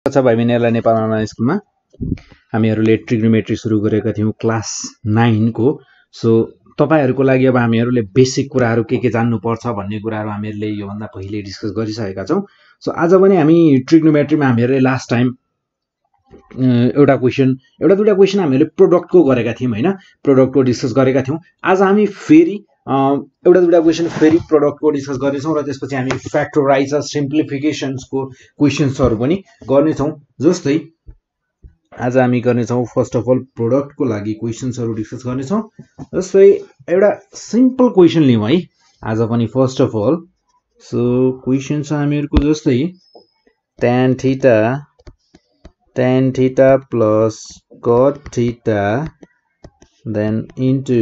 अच्छा भाइ बहिनीहरुलाई नेपाल अनलाइन स्कुलमा हामीहरुले ट्रिग्नोमेट्री सुरु गरेका थियौं क्लास 9 को। सो तपाईहरुको लागि अब हामीहरुले बेसिक कुराहरु के जान्नु पर्छ भन्ने कुराहरु हामीहरुले यो भन्दा पहिले डिस्कस गरिसकेका छौं। सो आज पनि हामी ट्रिग्नोमेट्रीमा हामीहरुले लास्ट टाइम एउटा दुईटा क्वेशन हामीहरुले प्रोडक्टको गरेका थियौं हैन, प्रोडक्टको डिस्कस गरेका थियौं। आज हामी फेरि एउटा दुईटा क्वेशन फेरि प्रोडक्टको डिस्कस गर्नेछौं र त्यसपछि हामी फ्याक्टराइज र सिम्प्लिफिकेशन्सको क्वेशन्सहरु पनि गर्नेछौं। जस्तै आज हामी गर्नेछौं फर्स्ट अफ अल प्रोडक्टको लागि क्वेशन्सहरु डिस्कस गर्नेछौं। जस्तै एउटा सिम्पल क्वेशन लियौं है आज पनि first of all. So question छ हामीहरुको जस्तै tan theta plus cot theta then into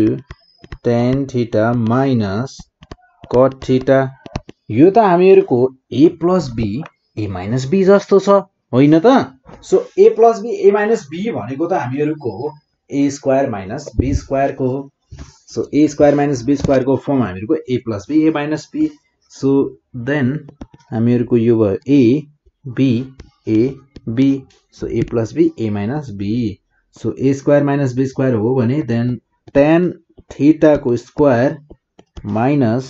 tan theta minus cot theta। यो त हामीहरुको a plus b a minus b जस्तो छ होइन त। So a plus b a minus b भनेको त हामीहरुको a square minus b square को हो। So a square minus b square को फर्म हामीहरुको a plus b a minus b। So then हामीहरुको यो भयो a b a b। So a plus b a minus b। So a square minus b square हो भने then tan theta को square minus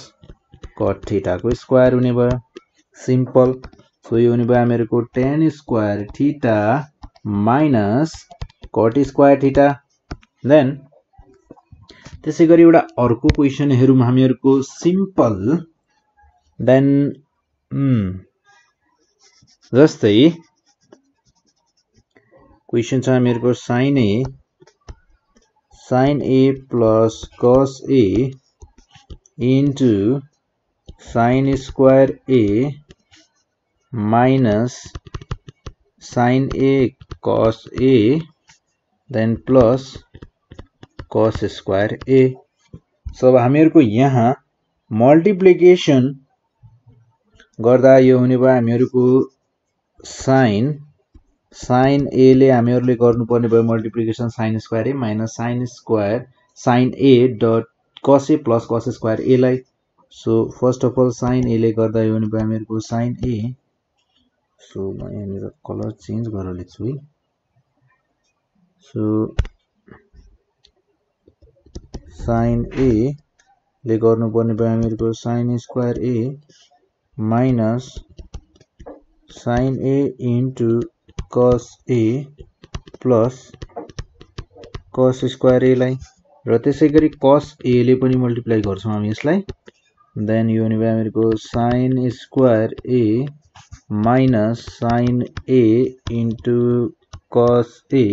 cot theta को square हुने भयो। Simple. So यो हुने भयो हामीहरुको tan square theta minus cot square theta. Then त्यसैगरी एउटा अर्को क्वेशन हेरौं हामीहरुको सिम्पल। देन जस्तै क्वेशन छ हामीहरुको sin a plus cos a into sin square a minus sin a cos a then plus cos square a। So अब हामीहरुको यहाँ multiplication गर्दा यो हुने भयो हामीहरुको sin a ले हामीहरुले गर्नुपर्ने भयो multiplication sin square a minus sin square sin a dot cos a plus cos square a लाई। So first of all sin a ले गर्दा यो हुने भयो हामीहरुको sin a। सो म यहाँनिर कलर चेन्ज गरेर लेख्छु है। सो sin a ले गर्नुपर्ने भयो हामीहरुको sin square a minus sin a into cos a plus cos square a लाई र त्यसैगरी cos a ले पनि मल्टिप्लाई गर्छौं हामी यसलाई। देन यो हुने भयो हामीहरुको sin square a minus sin a into cos a।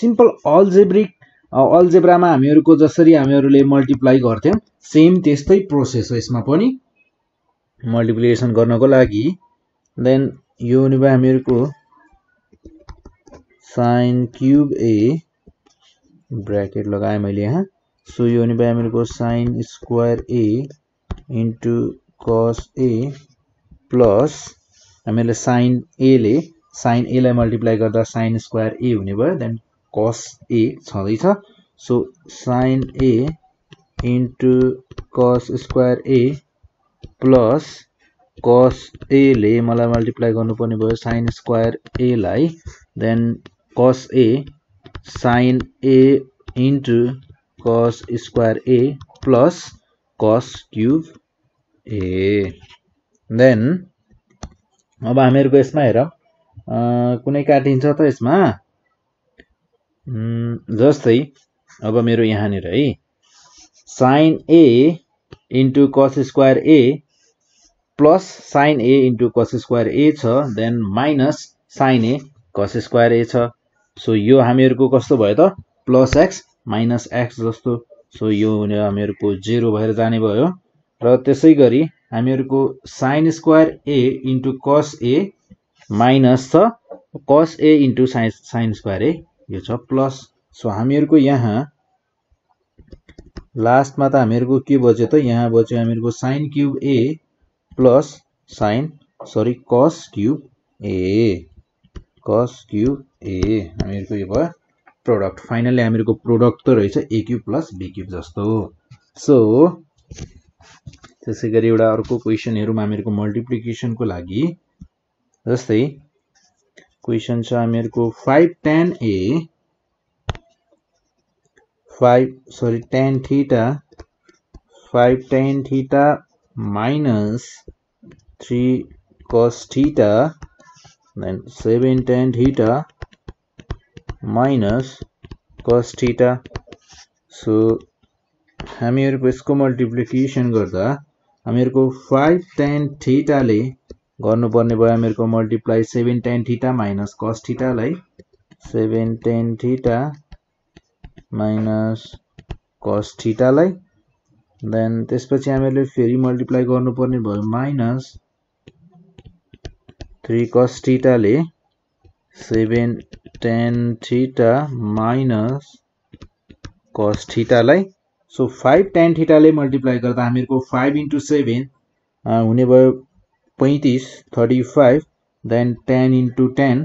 Simple अल्जेब्रामा हामीहरुको जसरी हामीहरुले मल्टिप्लाई गर्थ्यौं सेम त्यस्तै प्रोसेस हो यसमा पनि मल्टिप्लिकेसन गर्नको लागि। देन यो हुने भयो हामीहरुको sin cube a ब्रैकेट लगाए मैले यहाँ। सो यो हुने भयो हामीहरुको sin square a into cos a plus हामीले sin a लाई मल्टिप्लाई गर्दा sin square a हुने भयो। देन cos a छँदै छ। So sin a into cos square a plus cos a ले मलाई मल्टिप्लाई गर्नुपर्ने भयो sin square a लाई। Then cos a sin a into cos square a plus cos cube a। Then अब हामीहरुको यसमा हेर कुनै काटिन्छ त यसमा। जस्तै अब मेरो यहाँनिर है sin a into cos square a plus sin a into cos square a छ। Then minus sin a cos square a छ। सो यो हामीहरुको कस्तो भयो त प्लस x माइनस x जस्तो। सो यो हुने हामीहरुको 0 भएर जाने भयो। र त्यसैगरी हामीहरुको sin square a into cos a minus छ cos a into sin square a यो छ प्लस। सो हामीहरुको यहाँ लास्टमा त हामीहरुको के बच्यो त यहाँ बच्यो हामीहरुको sin cube a plus cos cube a हामीहरुको यो भयो प्रोडक्ट। फाइनली हामीहरुको प्रोडक्ट त रहेछ a cube plus b cube जस्तो। सो त्यसैगरी एउटा अर्को क्वेशन हेरौं हामीहरुको मल्टिप्लिकेसन को लागि। जस्तै क्वेशन छ हामीहरुको 5 tan a 5 tan theta minus 3 cos theta then 7 tan theta minus cos theta. So हामीहरुको यसको मल्टिप्लिकेसन गर्दा हामीहरुको 5 tan theta ले गर्नुपर्ने भयो हामीहरुको multiply 7 tan theta minus cos theta लाई 7 tan theta minus cos theta लाई then त्यसपछि हामीहरुले फेरि मल्टिप्लाई गर्नुपर्ने भयो minus 3 cos theta ले 7 tan theta minus cos theta लाई. So 5 tan theta ले मल्टिप्लाई गर्दा हामीहरुको 5 into 7 हुने भयो 35 35 then 10 into 10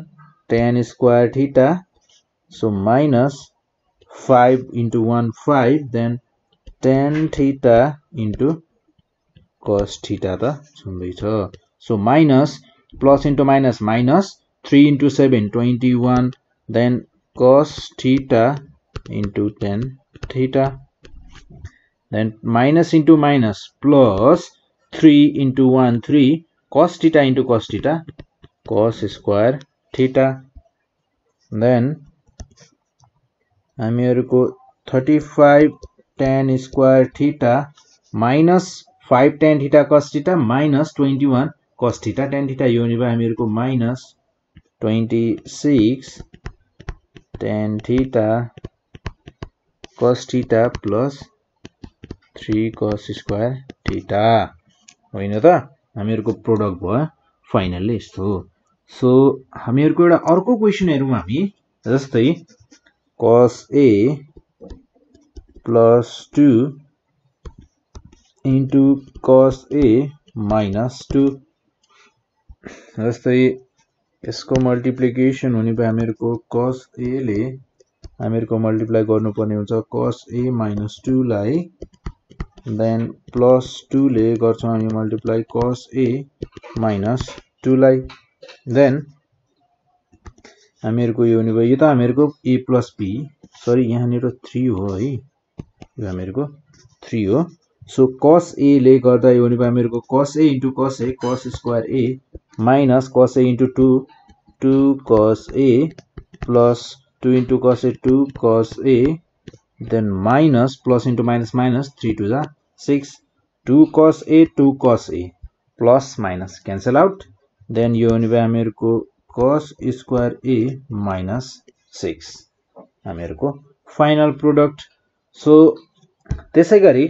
tan square theta. So minus 5 into 1 5 then tan theta into cos theta ta छँदै छ. So minus plus into minus minus 3 into 7 21 then cos theta into tan theta then minus into minus plus 3 into 1 3 cos theta into cos theta cos square theta then हामीहरुको 35 tan square theta minus 5 tan theta cos theta minus 21 cos theta tan theta यो हुने भयो हामीहरुको minus 26 tan theta cos theta plus 3 cos square theta होइन त हामीहरुको product भयो finally यस्तो हो. So हामीहरुको एउटा अर्को क्वेशन हेरौं हामी जस्तै cos a plus 2 into cos a minus 2 जस्तै यसको मल्टिप्लिकेसन हुने भयो हामीहरुको cos a ले हामीहरुको मल्टिप्लाई गर्नुपर्ने हुन्छ cos a minus 2 लाई then plus 2 ले गर्छौं हामी मल्टिप्लाई cos a minus 2 लाई then हामीहरुको यो हुने भयो यो त हामीहरुको a plus b सरी यहाँ निर 3 हो है यो हामीहरुको 3 हो. सो cos a ले गर्दा यो हुने भयो हामीहरुको cos a into cos a cos square a minus cos a into 2 2 cos a plus 2 into cos a 2 cos a then minus plus into minus minus 3 to the 6 2 cos a 2 cos a plus minus cancel out then यो हुने भयो हामीहरुको cos square a minus 6 हामीहरुको final product. So त्यसैगरी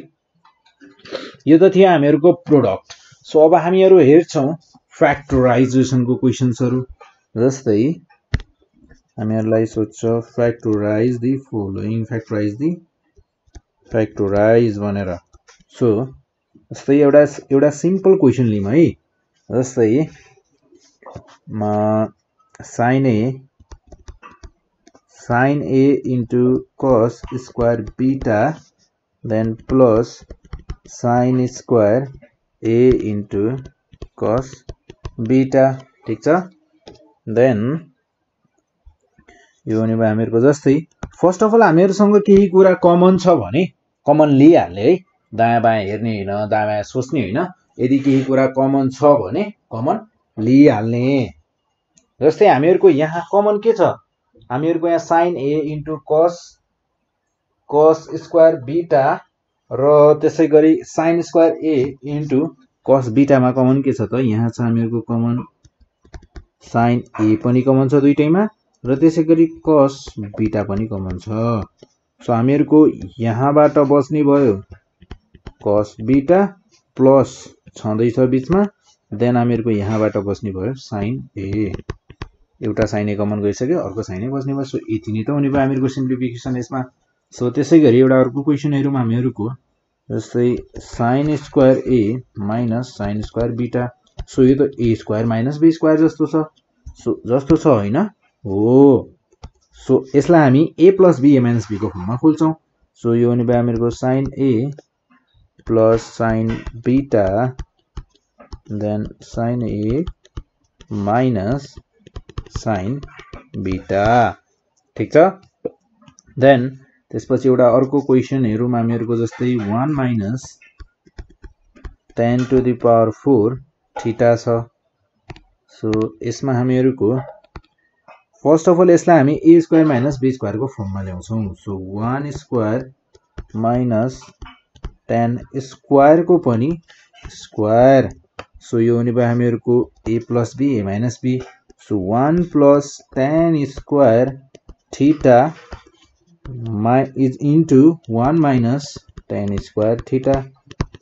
यो त थियो हामीहरुको product. So अब हामीहरु हेर्छौं फ्याक्टराइजेसन को क्वेशन्सहरु जस्तै हामीहरुलाई सोध्छ फ्याक्टराइज द फलोइङ फ्याक्टराइज भनेर. सो जस्तै एउटा सिम्पल क्वेशन लिम है जस्तै sin a into cos square beta then plus sin square a into cos beta ठीक छ. then यो हुने भयो हामीहरुको जस्तै फर्स्ट अफ अल हामीहरुसँग केही कुरा कमन छ भने कमन लिइहाल्ने है दायाँ बायाँ हेर्ने हैन दायाँ बायाँ सोच्ने हैन यदि केही कुरा कमन छ भने कमन लिइहाल्ने. जस्तै हामीहरुको यहाँ कमन के छ हामीहरुको यहाँ sin a into cos square beta र त्यसैगरी sin square a into cos beta मा कमन के छ त यहाँ छ हामीहरुको कमन sin a पनि कमन छ दुईटैमा र त्यसैगरी cos beta पनि कमन छ. सो हामीहरुको यहाँबाट बस्ने भयो cos beta प्लस छँदै छ बीचमा देन हामीहरुको यहाँबाट बस्ने भयो sin a एउटा sin a कमन गइसक्यो अर्को sin a बस्ने भयो. सो यति नै त हुने भयो हामीहरुको सिम्प्लिफिकेसन यसमा. सो त्यसैगरी एउटा अर्को क्वेशन हेरौं हामीहरुको जस्तै sin square a minus sin square beta. So यो त a square minus b square जस्तो छ. सो जस्तो छ हैन हो. सो यसलाई हामी a plus b a minus b को फर्ममा खोल्छौं. सो यो हुने भयो हामीहरुको sin a plus sin beta then sin a minus sin beta ठीक छ देन त्यसपछि एउटा अर्को क्वेशन हेरौं हामीहरुको जस्तै 1 minus tan to the power 4 theta छ सो यसमा हामीहरुको फर्स्ट अफ अल यसलाई हामी a square minus b square को फर्ममा ल्याउँछौं so 1 square minus tan square को पनि स्क्वायर सो यो हुने भयो हामीहरुको a plus b a minus b so 1 plus tan square theta is into 1 minus tan square theta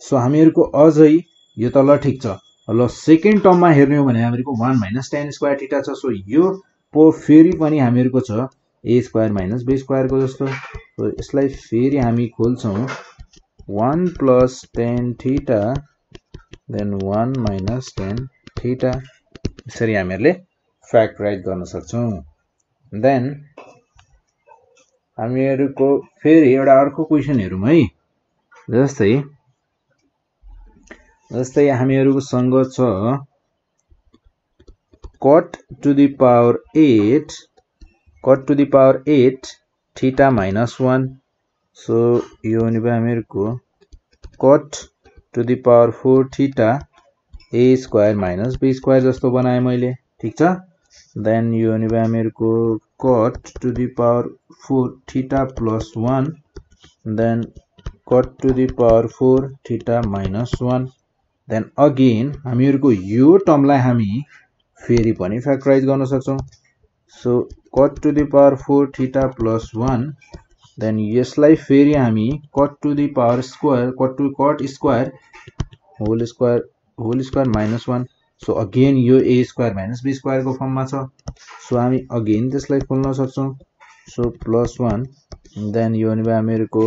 so हामीहरुको अझै यो तल ठीक छ ल सेकेन्ड टर्ममा हेर्ने हो भने हामीहरुको 1 minus tan स्क्वायर थीटा छ सो यो फेरि पनि हामीहरुको छ a square minus b square को जस्तो सो यसलाई फेरि हामी खोल्छौं 1 plus tan theta then 1 minus tan theta यसरी हामीहरुले फ्याक्टराइज गर्न सक्छौं देन हामीहरुको फेरि एउटा अर्को क्वेशन हेरौं है जस्तै हामीहरुको सँग छ cot to the power 8 theta minus 1 so यो हुने भयो हामीहरुको cot to the power 4 theta a square minus b square जस्तो बनाए मैले ठीक छ देन यो हुने भयो हामीहरुको cot to the power 4 theta plus 1 then cot to the power 4 theta minus 1 then again हामीहरुको यो टर्मलाई हामी फेरि पनि फ्याक्टराइज गर्न सक्छौं so cot to the power 4 theta plus 1 then यसलाई फेरि हामी cot to the power square cot square whole square minus 1 so again यो a square minus b square को फर्ममा छ सो हामी अगेन त्यसलाई खोल्न सक्छौं सो प्लस 1 देन यो हुने भयो हामीहरुको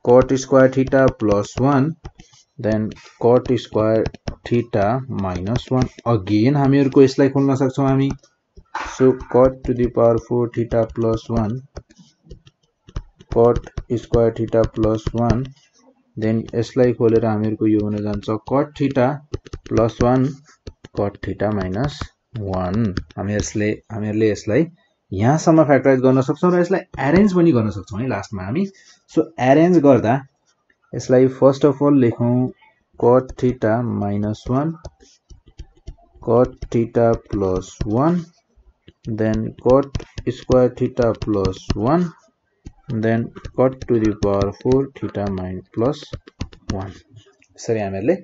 cot square theta plus 1 then cot square theta minus 1 again हामीहरुको यसलाई खोल्न सक्छौं हामी so cot to the power 4 theta plus 1 cot square theta plus 1 then यसलाई खोलेर हामीहरुको यो हुन जान्छ cot theta plus 1 cot theta minus 1 हामीहरुले यसलाई यहाँसम्म फ्याक्टराइज गर्न सक्छौं र यसलाई अरेन्ज पनि गर्न सक्छौं है लास्टमा हामी सो अरेन्ज गर्दा यसलाई फर्स्ट अफ अल लेखौं cot theta minus 1 cot theta plus 1 then cot square theta plus 1 then cot to the power 4 theta plus 1 यसरी हामीहरुले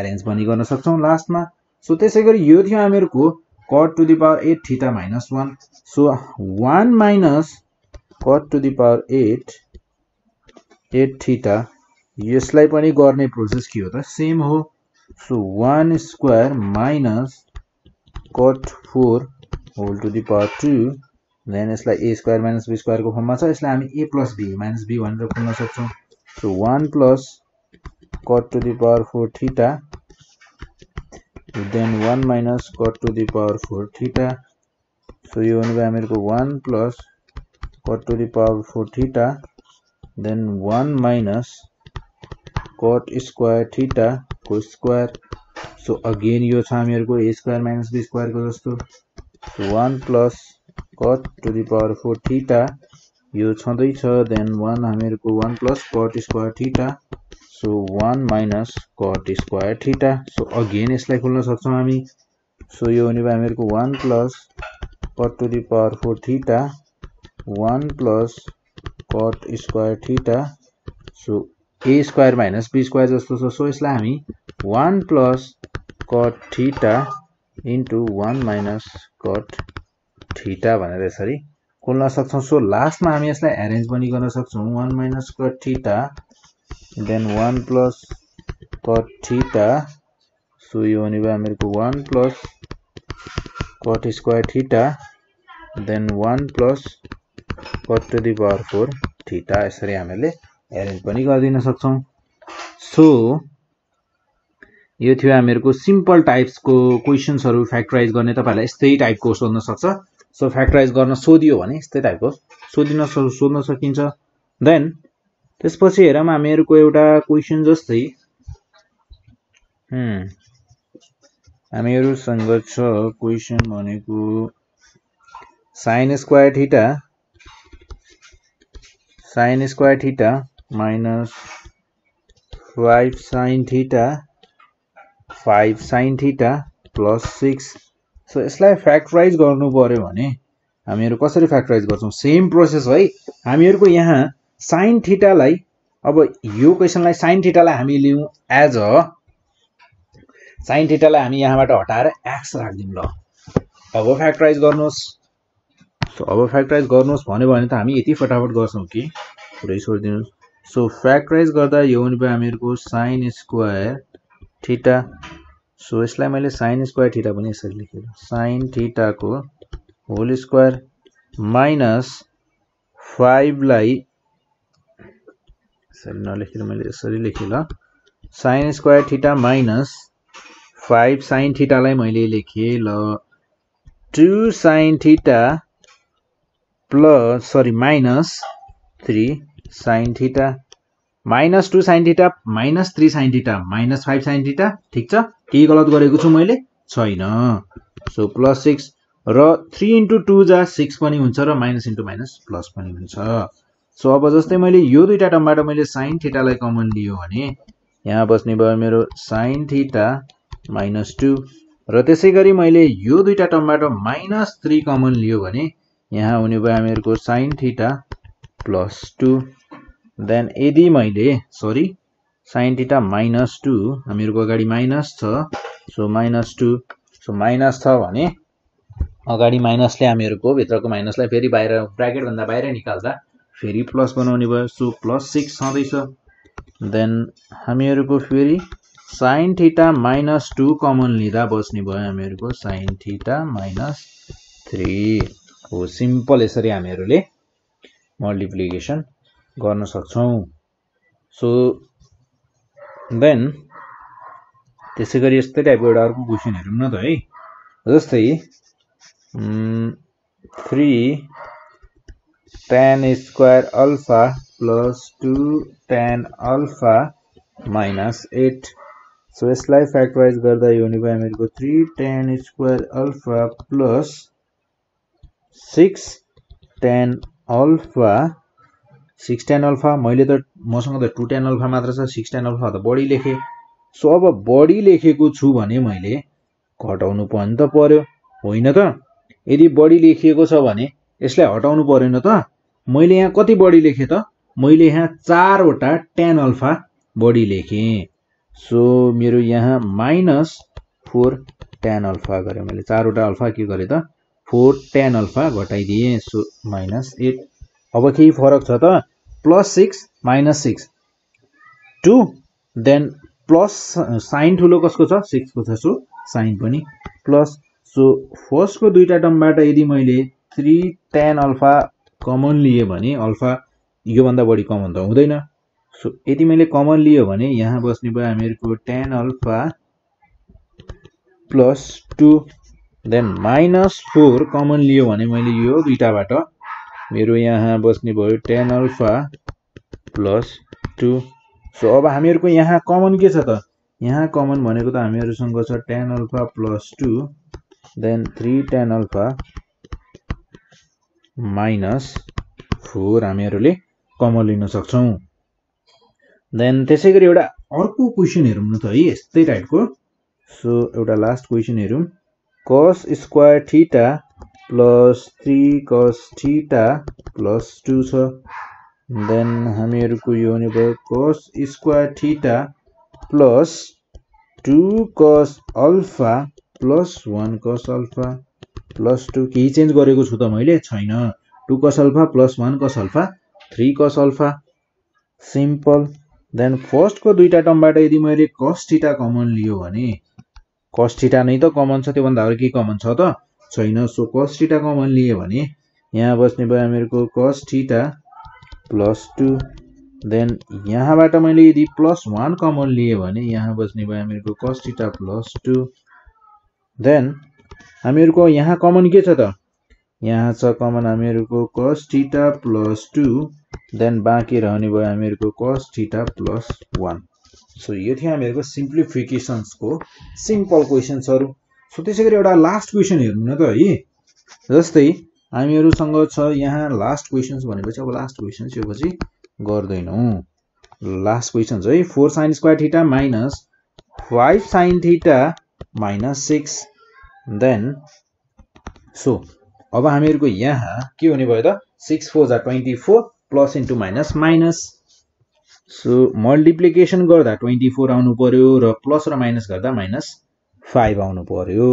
अरेन्ज पनि गर्न सक्छौं लास्टमा सो त्यसैगरी यो थियो हामीहरुको cot to the power 8 theta minus 1 so 1 minus cot to the power 8 theta यसलाई पनि गर्ने प्रोसेस के हो त सेम हो so 1 square minus cot 4 whole to the power 2 then यसलाई a square minus b square को फर्ममा छ यसलाई हामी a plus b minus b भनेर खोल्न सक्छौं so 1 plus cot to the power 4 theta then 1 minus cot to the power 4 theta so यो हुने भयो हामीहरुको 1 plus cot to the power 4 theta then 1 minus cot square theta को square so again यो छ हामीहरुको a square minus b square को जस्तो so 1 plus cot to the power 4 theta यो छँदै छ then 1 हामीहरुको 1 plus cot square theta so 1 minus cot square theta so again यसलाई खोल्न सक्छौं हामी so यो हुने भयो हामीहरुको 1 plus cot to the power 4 theta 1 plus cot square theta so a square minus b square जस्तो छ सो यसलाई हामी 1 plus cot theta into 1 minus cot theta भनेर यसरी खोल्न सक्छौं सो लास्टमा हामी यसलाई अरेन्ज पनि गर्न सक्छौं 1 minus cot theta then 1 plus cot theta so यो हुने भयो हामीहरुको 1 plus cot square theta then 1 plus cot to the power 4 theta यसरी हामीले अरेन्ज पनि गरिदिन सक्छौं सो यो थियो हामीहरुको सिम्पल टाइप्स को क्वेशन्सहरु फ्याक्टराइज गर्ने तपाईहरुलाई यस्तै टाइपको सोध्न सक्छ सो फ्याक्टराइज गर्न सोधियो भने यस्तै टाइपको सोध्न सकिन्छ देन त्यसपछि हेरौं हामीहरुको एउटा क्वेशन जस्तै हामीहरुसँग छ क्वेशन भनेको sin square theta minus 5 sin theta plus 6. So यसलाई फ्याक्टराइज गर्नु पर्यो भने हामीहरु कसरी फ्याक्टराइज गर्छौं सेम प्रोसेस है हामीहरुको यहाँ sin थीटा लाई अब यो क्वेशनलाई sin थीटा लाई हामी लियौं as a sin theta lie हामी यहाँबाट हटाएर x राख्दियौं ल अब फ्याक्टराइज गर्नुस् सो अब फ्याक्टराइज गर्नुस् भन्यो भने त हामी यति फटाफट गर्छौं कि पुरै छोड्दिनुस् सो फ्याक्टराइज गर्दा यो हुने भयो हामीहरुको sin स्क्वायर थीटा सो यसलाई मैले sin स्क्वायर थीटा पनि यसरी लेखे sin थीटा को होल स्क्वायर माइनस 5 लाई यसरी नलेखेर मैले यसरी लेखे ल sin square theta minus 5 sin theta lie मैले लेखे ल 2 sin theta plus minus 3 sin theta minus 2 sin theta minus 3 sin theta minus 5 sin theta ठीक छ केही गलत गरेको छु मैले छैन सो प्लस 6 र 3 into 2 जा 6 पनि हुन्छ र माइनस into माइनस प्लस पनि हुन्छ सो अब जस्तै मैले यो दुईटा टर्मबाट मैले sin थीटा लाई कमन लियो भने यहाँ बस्ने भयो मेरो sin थीटा माइनस 2 र त्यसैगरी मैले यो दुईटा टर्मबाट माइनस 3 कमन लियो भने यहाँ हुने भयो हामीहरुको sin थीटा प्लस 2 देन यदि मैले sin थीटा माइनस 2 हामीहरुको अगाडि माइनस छ सो माइनस 2 सो माइनस छ भने अगाडि माइनसले हामीहरुको भित्रको माइनसलाई फेरि बाहिर ब्र्याकेट भन्दा बाहिर निकाल्दा फेरि प्लस बनाउने भयो सो प्लस 6 छँदैछ देन हामीहरुको फेरि sin थीटा माइनस 2 कमन लिँदा बस्ने भयो हामीहरुको sin थीटा माइनस 3 हो सिम्पल यसरी हामीहरुले मल्टिप्लिकेसन गर्न सक्छौं सो देन त्यसैगरी यस्तै टाइपको एउटा अर्को क्वेशन हेरौं न त है जस्तै 3 tan square alpha plus 2 tan alpha minus 8 so यसलाई फ्याक्टराइज गर्दा यो हुने भयो हामीहरुको 3 tan square alpha plus 6 tan alpha 6 tan alpha मैले त मसँग त 2 tan अल्फा मात्र छ 6 tan अल्फा त बढी लेखे सो अब बढी लेखेको छु भने मैले घटाउनु पनि त पर्यो होइन त यदि बढी लेखिएको छ भने यसलाई हटाउनु पर्दैन त मैले यहाँ कति बढी लेखे त मैले यहाँ 4 वटा tan अल्फा बढी लेखे सो मेरो यहाँ माइनस 4 tan अल्फा गरे मैले 4 वटा अल्फा के गरे त 4 tan अल्फा घटाइदिए सो माइनस 8 अब केही फरक छ त plus 6 minus 6 2 then plus sine ठुलो कसको छ 6 को छ सो साइन पनि प्लस सो फर्स्ट को दुईटा टर्मबाट यदि मैले 3 tan अल्फा कमन लिए भने अल्फा यो भन्दा बढी कमन त हुँदैन सो यदि मैले कमन लियो भने यहाँ बस्ने भयो हामीहरुको tan alpha plus 2 then minus 4 common लियो भने मैले यो दुईटाबाट मेरो यहाँ बस्ने भयो tan अल्फा प्लस 2 सो अब हामीहरुको यहाँ कमन के छ त यहाँ कमन भनेको त हामीहरुसँग छ tan alpha plus 2 then 3 tan alpha minus 4 हामीहरुले कमन लिन सक्छौं देन त्यसैगरी एउटा अर्को क्वेशन हेरौं न त है यस्तै टाइपको सो एउटा लास्ट क्वेशन हेरौं cos square theta plus 3 cos theta plus 2 छ देन हामीहरुको यो हुने भयो cos square theta plus 2 cos alpha plus 1 cos alpha plus 2 केही चेन्ज गरेको छु त मैले छैन 2 cos alpha plus 1 cos alpha 3 cos alpha simple then first को दुईटा टर्मबाट यदि मैले cos थीटा कमन लियो भने cos थीटा नै त कमन छ त्यो भन्दा अरु के कमन छ त छैन सो cos थीटा कमन लिए भने यहाँ बस्ने भयो हामीहरुको cos थीटा प्लस 2 देन यहाँबाट मैले यदि प्लस 1 कमन लिए भने यहाँ बस्ने भयो हामीहरुको cos थीटा प्लस 2 देन हामीहरुको यहाँ कमन के छ त यहाँ छ कमन हामीहरुको cos थीटा प्लस 2 देन बाँकी रहने भयो हामीहरुको cos थीटा प्लस 1 सो यो थियो हामीहरुको सिम्प्लिफिकेशन्स को सिम्पल क्वेशन्सहरु सो त्यसैगरी एउटा लास्ट क्वेशन हेर्नु न त है जस्तै हामीहरुसँग छ यहाँ लास्ट क्वेशन्स भनेपछि अब लास्ट क्वेशन्स यो पछि गर्दैनौ लास्ट क्वेशन्स है 4 sin square theta minus 5 sin theta minus 6 then so अब हामीहरुको यहाँ के हुने भयो त 6 4 जा 24 plus into minus minus so multiplication गर्दा 24 आउनु पर्यो र प्लस र माइनस गर्दा माइनस 5 आउनु पर्यो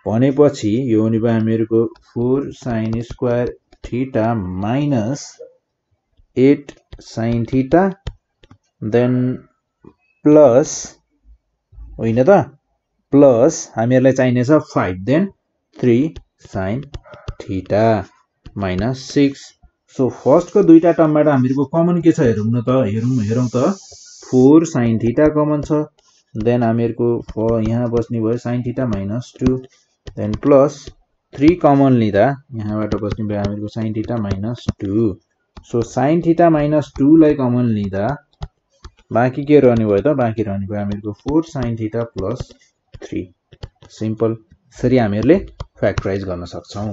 भनेपछि यो हुने भयो हामीहरुको 4 sin square theta minus 8 sin theta then plus होइन त प्लस हामीहरुलाई चाहिने छ 5 then 3 sin theta minus 6 so first को दुईटा टर्मबाट हामीहरुको कमन के छ हेरौं न त हेरौं त 4 sin theta कमन छ देन हामीहरुको यहाँ बस्ने भयो sin theta minus 2 then plus 3 common लिँदा यहाँबाट बस्ने भयो हामीहरुको sin theta minus 2 so sin theta minus 2 लाई कमन लिँदा बाँकी के रहने भयो त बाँकी रहने भयो हामीहरुको 4 sin theta plus 3 सिम्पल यसरी हामीहरुले फ्याक्टराइज गर्न सक्छौं